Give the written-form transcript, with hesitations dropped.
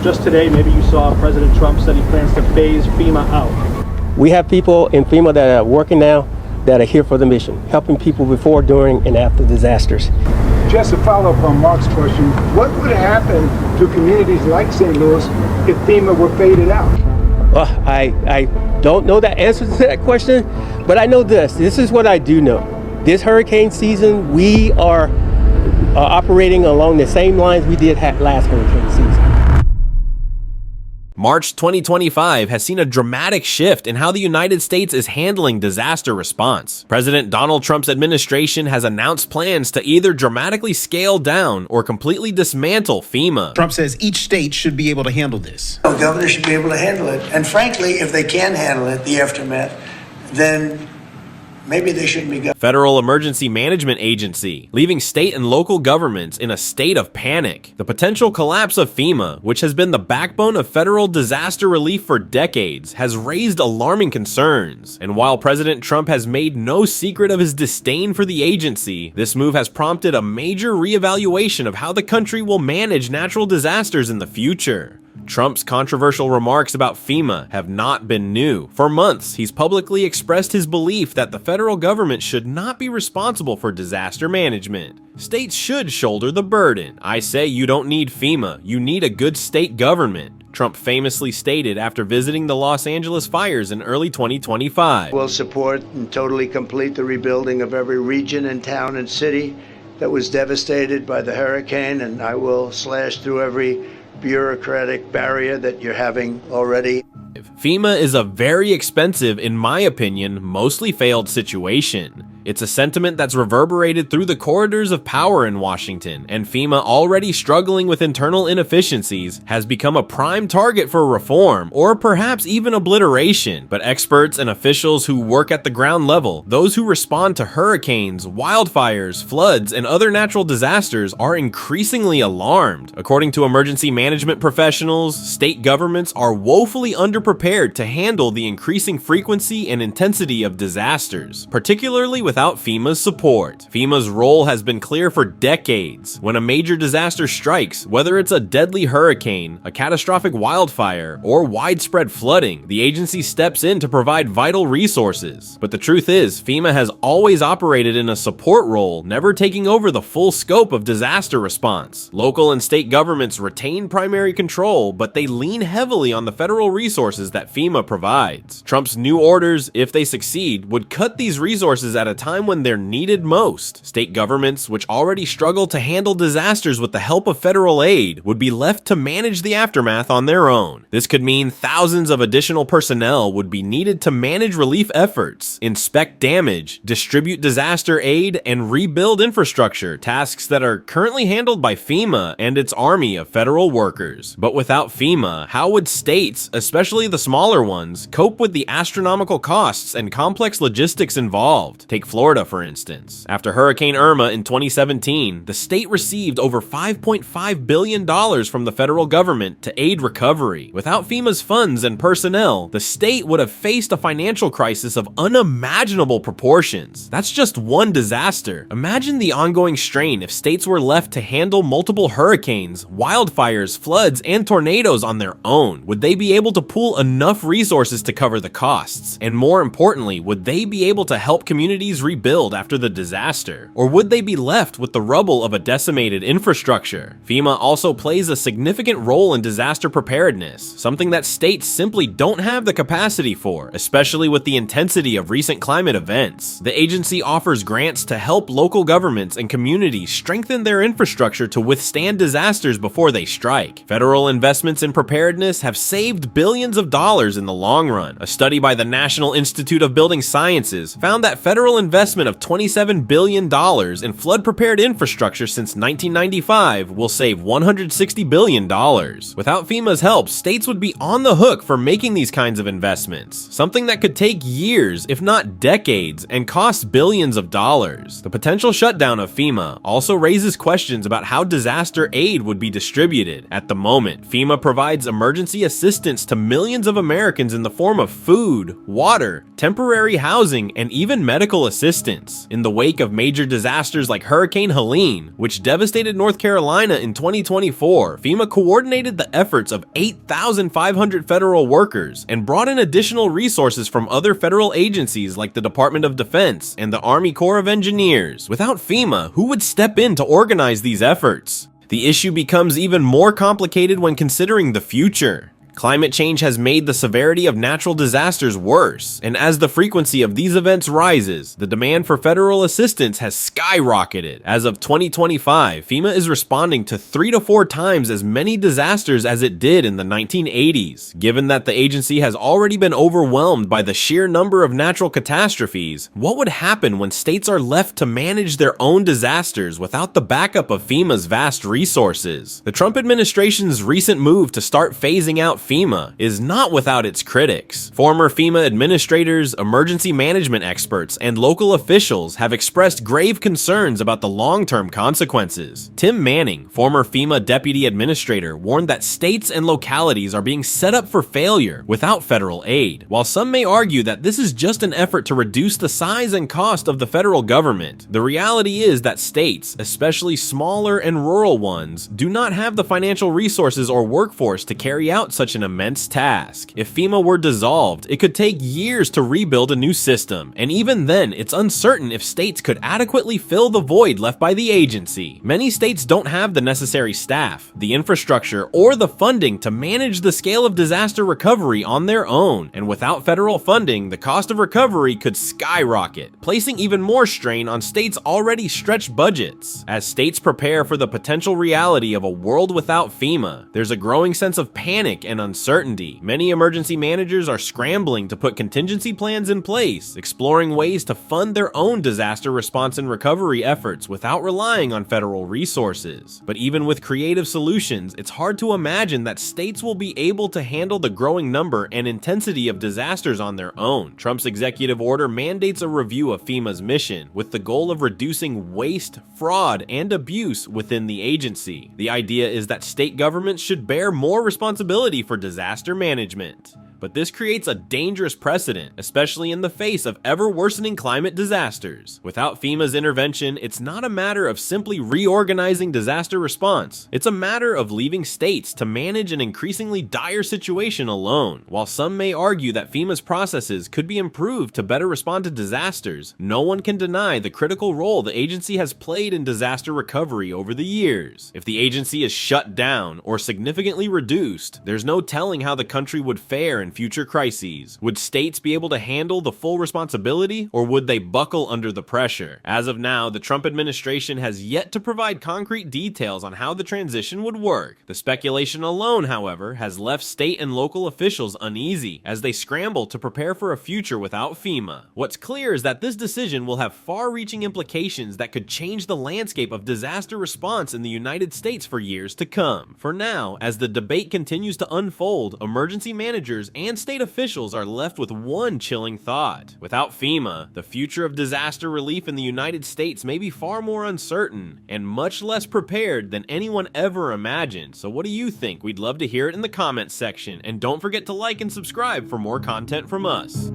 Just today, maybe you saw President Trump said he plans to phase FEMA out. We have people in FEMA that are working now that are here for the mission, helping people before, during, and after disasters. Just to follow up on Mark's question, what would happen to communities like St. Louis if FEMA were faded out? I don't know the answer to that question, but I know this. This is what I do know. This hurricane season, we are operating along the same lines we did last hurricane season. March 2025 has seen a dramatic shift in how the United States is handling disaster response. President Donald Trump's administration has announced plans to either dramatically scale down or completely dismantle FEMA. Trump says each state should be able to handle this. The governor should be able to handle it. And frankly, if they can handle it, the aftermath, then maybe they shouldn't be. Federal Emergency Management Agency, leaving state and local governments in a state of panic. The potential collapse of FEMA, which has been the backbone of federal disaster relief for decades, has raised alarming concerns. And while President Trump has made no secret of his disdain for the agency, this move has prompted a major reevaluation of how the country will manage natural disasters in the future. Trump's controversial remarks about FEMA have not been new. For months, he's publicly expressed his belief that the federal government should not be responsible for disaster management. States should shoulder the burden. I say you don't need FEMA, you need a good state government, Trump famously stated after visiting the Los Angeles fires in early 2025. We'll support and totally complete the rebuilding of every region and town and city that was devastated by the hurricane, and I will slash through every bureaucratic barrier that you're having already. FEMA is a very expensive, in my opinion, mostly failed situation. It's a sentiment that's reverberated through the corridors of power in Washington, and FEMA, already struggling with internal inefficiencies, has become a prime target for reform, or perhaps even obliteration. But experts and officials who work at the ground level, those who respond to hurricanes, wildfires, floods, and other natural disasters, are increasingly alarmed. According to emergency management professionals, state governments are woefully underprepared to handle the increasing frequency and intensity of disasters, particularly without FEMA's support. FEMA's role has been clear for decades. When a major disaster strikes, whether it's a deadly hurricane, a catastrophic wildfire, or widespread flooding, the agency steps in to provide vital resources. But the truth is, FEMA has always operated in a support role, never taking over the full scope of disaster response. Local and state governments retain primary control, but they lean heavily on the federal resources that FEMA provides. Trump's new orders, if they succeed, would cut these resources at a time when they're needed most. State governments, which already struggle to handle disasters with the help of federal aid, would be left to manage the aftermath on their own. This could mean thousands of additional personnel would be needed to manage relief efforts, inspect damage, distribute disaster aid, and rebuild infrastructure, tasks that are currently handled by FEMA and its army of federal workers. But without FEMA, how would states, especially the smaller ones, cope with the astronomical costs and complex logistics involved? Take Florida, for instance. After Hurricane Irma in 2017, the state received over $5.5 billion from the federal government to aid recovery. Without FEMA's funds and personnel, the state would have faced a financial crisis of unimaginable proportions. That's just one disaster. Imagine the ongoing strain if states were left to handle multiple hurricanes, wildfires, floods, and tornadoes on their own. Would they be able to pool enough resources to cover the costs? And more importantly, would they be able to help communities rebuild after the disaster? Or would they be left with the rubble of a decimated infrastructure? FEMA also plays a significant role in disaster preparedness, something that states simply don't have the capacity for, especially with the intensity of recent climate events. The agency offers grants to help local governments and communities strengthen their infrastructure to withstand disasters before they strike. Federal investments in preparedness have saved billions of dollars in the long run. A study by the National Institute of Building Sciences found that federal investment of $27 billion in flood-prepared infrastructure since 1995 will save $160 billion. Without FEMA's help, states would be on the hook for making these kinds of investments, something that could take years, if not decades, and cost billions of dollars. The potential shutdown of FEMA also raises questions about how disaster aid would be distributed. At the moment, FEMA provides emergency assistance to millions of Americans in the form of food, water, temporary housing, and even medical assistance. assistance. In the wake of major disasters like Hurricane Helene, which devastated North Carolina in 2024, FEMA coordinated the efforts of 8,500 federal workers and brought in additional resources from other federal agencies like the Department of Defense and the Army Corps of Engineers. Without FEMA, who would step in to organize these efforts? The issue becomes even more complicated when considering the future. Climate change has made the severity of natural disasters worse, and as the frequency of these events rises, the demand for federal assistance has skyrocketed. As of 2025, FEMA is responding to 3 to 4 times as many disasters as it did in the 1980s. Given that the agency has already been overwhelmed by the sheer number of natural catastrophes, what would happen when states are left to manage their own disasters without the backup of FEMA's vast resources? The Trump administration's recent move to start phasing out FEMA is not without its critics. Former FEMA administrators, emergency management experts, and local officials have expressed grave concerns about the long-term consequences. Tim Manning, former FEMA deputy administrator, warned that states and localities are being set up for failure without federal aid. While some may argue that this is just an effort to reduce the size and cost of the federal government, the reality is that states, especially smaller and rural ones, do not have the financial resources or workforce to carry out such an immense task. If FEMA were dissolved, it could take years to rebuild a new system, and even then, it's uncertain if states could adequately fill the void left by the agency. Many states don't have the necessary staff, the infrastructure, or the funding to manage the scale of disaster recovery on their own, and without federal funding, the cost of recovery could skyrocket, placing even more strain on states' already stretched budgets. As states prepare for the potential reality of a world without FEMA, there's a growing sense of panic and uncertainty. Many emergency managers are scrambling to put contingency plans in place, exploring ways to fund their own disaster response and recovery efforts without relying on federal resources. But even with creative solutions, it's hard to imagine that states will be able to handle the growing number and intensity of disasters on their own. Trump's executive order mandates a review of FEMA's mission, with the goal of reducing waste, fraud, and abuse within the agency. The idea is that state governments should bear more responsibility for disaster management. But this creates a dangerous precedent, especially in the face of ever-worsening climate disasters. Without FEMA's intervention, it's not a matter of simply reorganizing disaster response. It's a matter of leaving states to manage an increasingly dire situation alone. While some may argue that FEMA's processes could be improved to better respond to disasters, no one can deny the critical role the agency has played in disaster recovery over the years. If the agency is shut down or significantly reduced, there's no telling how the country would fare in future crises. Would states be able to handle the full responsibility, or would they buckle under the pressure? As of now, the Trump administration has yet to provide concrete details on how the transition would work. The speculation alone, however, has left state and local officials uneasy as they scramble to prepare for a future without FEMA. What's clear is that this decision will have far-reaching implications that could change the landscape of disaster response in the United States for years to come. For now, as the debate continues to unfold, emergency managers and state officials are left with one chilling thought. Without FEMA, the future of disaster relief in the United States may be far more uncertain and much less prepared than anyone ever imagined. So what do you think? We'd love to hear it in the comments section, and don't forget to like and subscribe for more content from us.